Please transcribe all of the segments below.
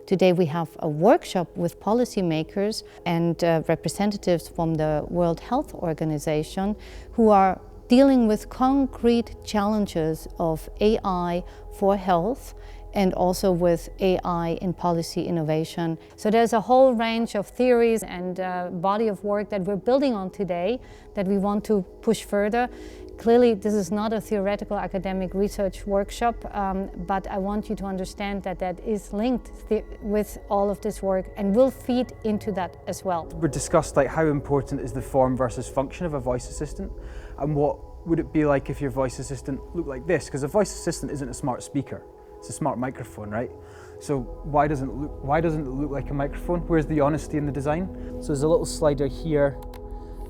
Today we have a workshop with policymakers and representatives from the World Health Organization who are dealing with concrete challenges of AI for health and also with AI in policy innovation. So there's a whole range of theories and body of work that we're building on today that we want to push further. Clearly, this is not a theoretical academic research workshop, but I want you to understand that that is linked with all of this work and will feed into that as well. We discussed how important is the form versus function of a voice assistant, and what would it be like if your voice assistant looked like this? Because a voice assistant isn't a smart speaker. It's a smart microphone, right? So why doesn't it look like a microphone? Where's the honesty in the design? So there's a little slider here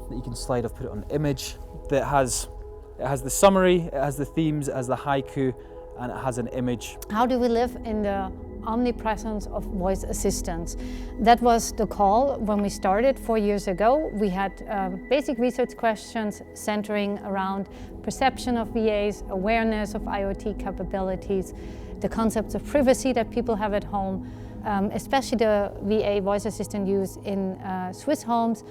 that you can slide. I've put it on image that has the summary, it has the themes, it has the haiku, and it has an image. How do we live in the omnipresence of voice assistants? That was the call when we started 4 years ago. We had basic research questions centering around perception of VAs, awareness of IoT capabilities, the concepts of privacy that people have at home, especially the VA voice assistant use in Swiss homes,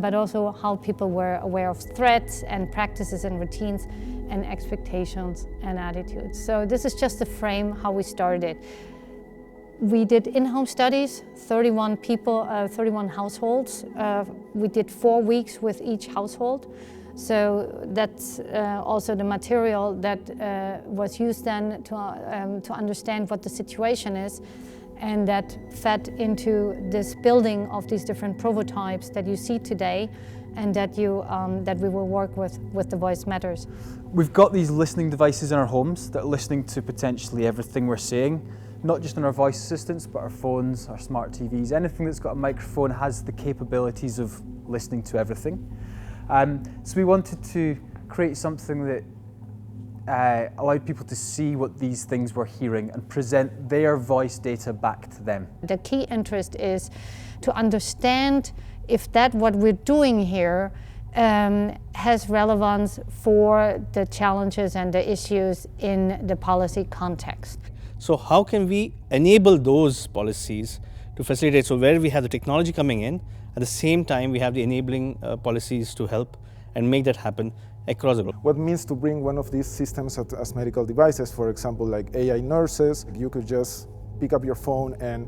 but also how people were aware of threats and practices and routines and expectations and attitudes. So this is just the frame how we started. We did in-home studies, 31 people, 31 households. We did 4 weeks with each household. So that's also the material that was used then to understand what the situation is, and that fed into this building of these different prototypes that you see today, and that we will work with the Voice Matters. We've got these listening devices in our homes that are listening to potentially everything we're saying, not just on our voice assistants, but our phones, our smart TVs. Anything that's got a microphone has the capabilities of listening to everything. So we wanted to create something that allowed people to see what these things were hearing and present their voice data back to them. The key interest is to understand if that what we're doing here has relevance for the challenges and the issues in the policy context. So how can we enable those policies to facilitate? So where we have the technology coming in, at the same time we have the enabling policies to help and make that happen across the globe. What it means to bring one of these systems as medical devices, for example, like AI nurses, you could just pick up your phone and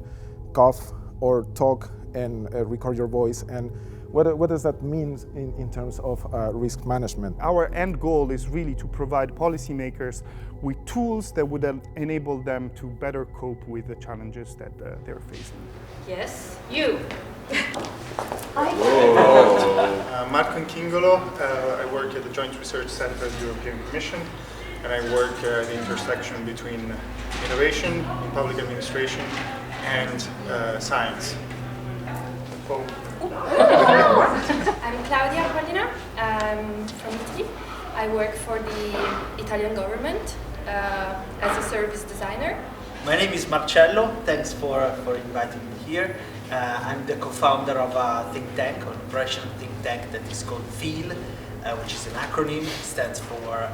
cough or talk and record your voice. And what does that mean in terms of risk management? Our end goal is really to provide policymakers with tools that would enable them to better cope with the challenges that they're facing. Yes, you. Marco Inchingolo, I work at the Joint Research Center of the European Commission, and I work at the intersection between innovation in public administration and science. I'm Claudia Paulina. I'm from Italy. I work for the Italian government as a service designer. My name is Marcello. Thanks for inviting me here. I'm the co-founder of a think tank, an operational think tank that is called FEEL, which is an acronym. It stands for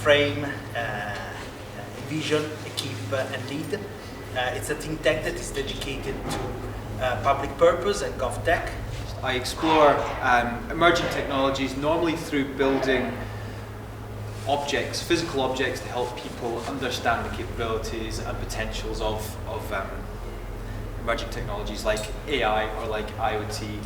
Frame, Vision, Equip, and Lead. It's a think tank that is dedicated to public purpose and GovTech. I explore emerging technologies, normally through building objects, physical objects, to help people understand the capabilities and potentials of emerging technologies like AI or like IoT.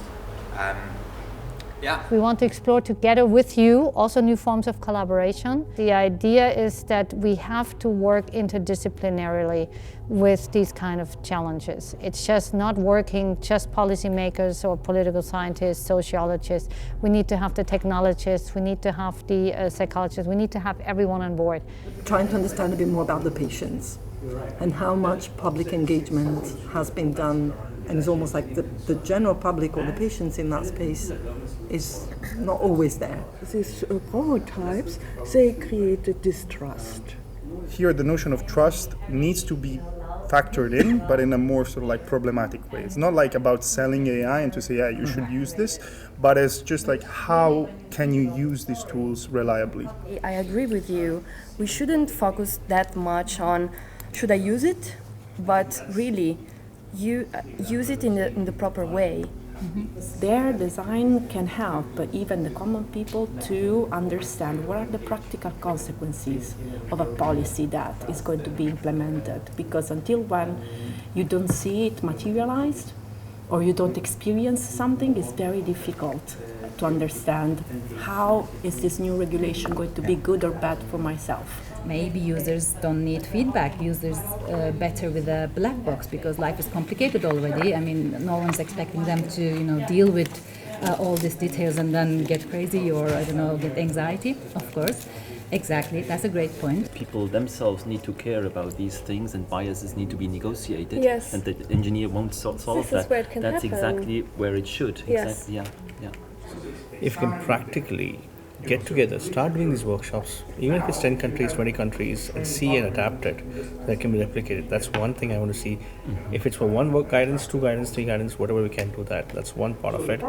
We want to explore together with you also new forms of collaboration. The idea is that we have to work interdisciplinarily with these kind of challenges. It's just not working just policymakers or political scientists, sociologists. We need to have the technologists, we need to have the psychologists, we need to have everyone on board. Trying to understand a bit more about the patients and how much public engagement has been done, and it's almost like the general public or the patients in that space is not always there. These prototypes, they created distrust. Here the notion of trust needs to be factored in, but in a more sort of like problematic way. It's not like about selling AI and to say, yeah, you should use this, but it's just like, how can you use these tools reliably? I agree with you. We shouldn't focus that much on should I use it, but really use it in the proper way. Their design can help even the common people to understand what are the practical consequences of a policy that is going to be implemented. Because until when you don't see it materialized or you don't experience something, it's very difficult to understand how is this new regulation going to be good or bad for myself. Maybe users don't need feedback. Users better with a black box because life is complicated already. I mean, no one's expecting them to, deal with all these details and then get crazy or get anxiety. Of course, exactly. That's a great point. People themselves need to care about these things, and biases need to be negotiated. Yes. And the engineer won't solve this that. Is where it can That's happen. exactly where it should. Yes. Exactly. Yeah. If you can practically get together, start doing these workshops, even if it's 10 countries, 20 countries, and see and adapt it, that can be replicated. That's one thing I want to see. If it's for one work guidance, 2 guidance, 3 guidance, whatever we can do that, that's one part of it.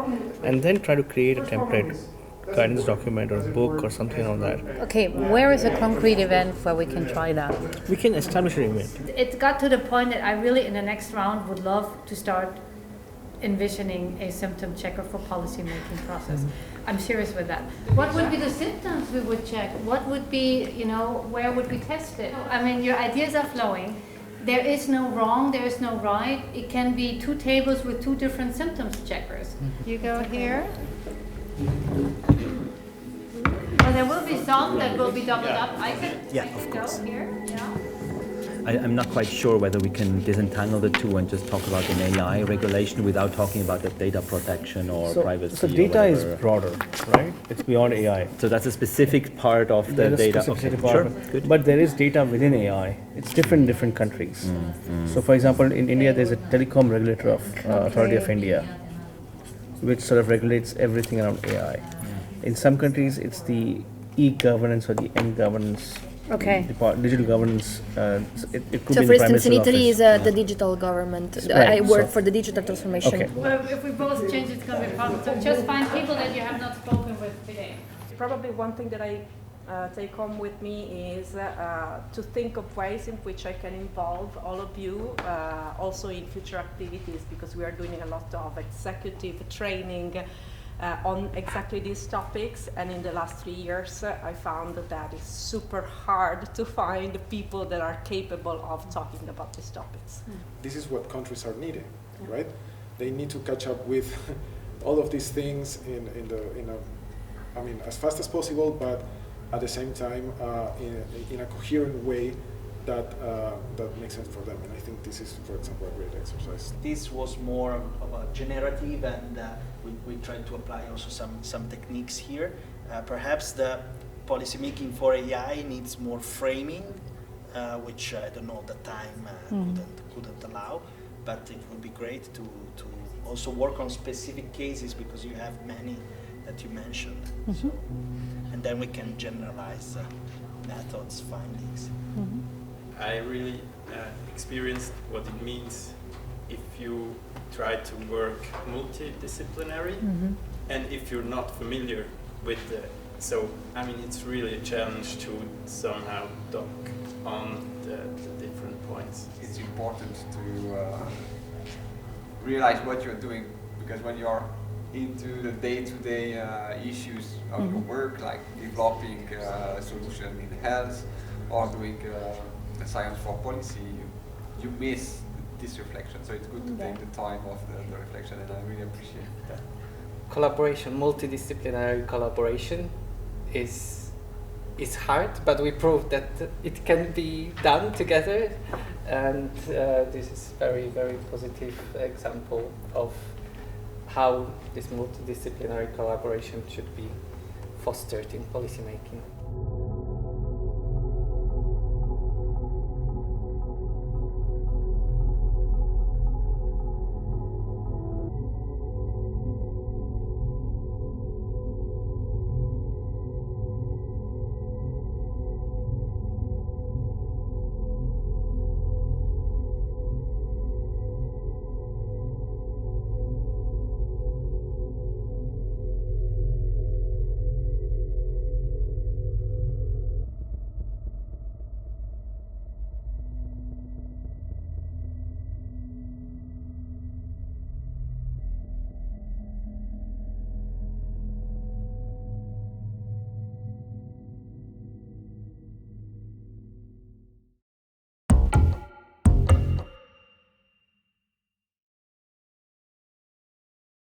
And then try to create a template, guidance document or a book or something on that. Okay, where is a concrete event where we can try that? We can establish an event. It got to the point that I really, in the next round, would love to start envisioning a symptom checker for policy making process. I'm serious with that. What would be the symptoms we would check? What would be, where would we test it? I mean, your ideas are flowing. There is no wrong, there is no right. It can be 2 tables with 2 different symptoms checkers. You go here. Well, there will be some that will be doubled up. I could go here. Yeah. I'm not quite sure whether we can disentangle the two and just talk about an AI regulation without talking about the data protection or privacy. So data is broader, right? It's beyond AI. So that's a specific part of the data. Sure. Good. But there is data within AI. It's different in different countries. So for example, in India, there's a telecom regulator of Authority of India, which sort of regulates everything around AI. In some countries, it's the e-governance or the m-governance. Okay. Digital governance. It could So, be for the Prime instance, in Minister's Italy office. is the digital government. Right. I work for the digital transformation. Okay. Well, if we both change, it's going to be a problem. So just find people that you have not spoken with today. Probably one thing that I take home with me is to think of ways in which I can involve all of you also in future activities, because we are doing a lot of executive training on exactly these topics, and in the last 3 years I found that it's super hard to find people that are capable of talking about these topics. This is what countries are needing, right? They need to catch up with all of these things as fast as possible, but at the same time in a coherent way that makes sense for them. And I think this is, for example, a great exercise. This was more of a generative, and we tried to apply also some techniques here. Perhaps the policymaking for AI needs more framing, which I don't know, the time couldn't allow, but it would be great to also work on specific cases, because you have many that you mentioned. So, and then we can generalize methods, findings. I really experienced what it means if you try to work multidisciplinary, and if you're not familiar with it's really a challenge to somehow dock on the different points. It's important to realize what you're doing, because when you're into the day-to-day issues of your work, like developing a solution in health or doing science for policy, you miss this reflection. So it's good to take the time of the reflection, and I really appreciate that. Collaboration, multidisciplinary collaboration is hard, but we proved that it can be done together, and this is very, very positive example of how this multidisciplinary collaboration should be fostered in policymaking.